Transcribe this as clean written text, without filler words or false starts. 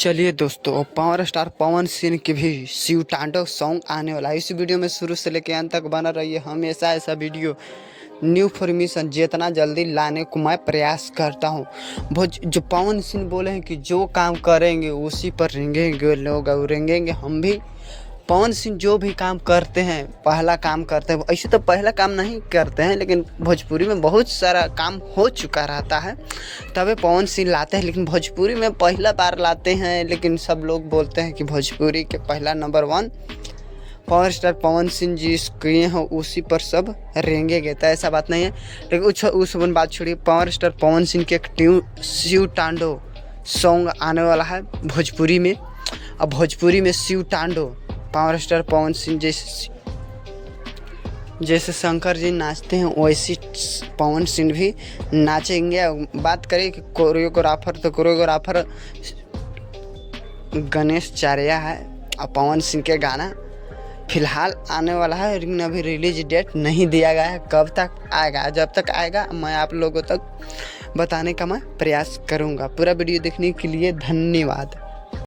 चलिए दोस्तों, power star Pawan Singh की भी शिव तांडव सॉन्ग आने वाला है। इस वीडियो में शुरू से लेकर अंत तक बना रहिए। हमेशा ऐसा वीडियो न्यू इन्फॉर्मेशन जितना जल्दी लाने को मैं प्रयास करता हूँ। जो पवन सिंह बोले हैं कि जो काम करेंगे उसी पर रेंगेंगे लोग और रेंगेंगे हम भी। पवन सिंह जो भी काम करते हैं, पहला काम करते हैं, ऐसे तो पहला काम नहीं करते हैं, लेकिन भोजपुरी में बहुत सारा काम हो चुका रहता है तबे पवन सिंह लाते हैं। लेकिन भोजपुरी में पहला बार लाते हैं, लेकिन सब लोग बोलते हैं कि भोजपुरी के पहला number 1 power star Pawan Singh ji किए हैं, उसी पर सब रेंगेंगे। तो ऐसा बात नहीं है, लेकिन उस बात छोड़िए। पावर स्टार पवन सिंह के एक शिव तांडव सॉन्ग आने वाला है भोजपुरी में। अब भोजपुरी में शिव तांडव पावर स्टार पवन सिंह जैसे शंकर जी नाचते हैं वैसे पवन सिंह भी नाचेंगे। बात करें कि कोरियोग्राफर, तो कोरियोग्राफर गणेश चारिया है। और पवन सिंह के गाना फिलहाल आने वाला है, लेकिन अभी रिलीज डेट नहीं दिया गया है। कब तक आएगा, जब तक आएगा मैं आप लोगों तक बताने का मैं प्रयास करूँगा। पूरा वीडियो देखने के लिए धन्यवाद।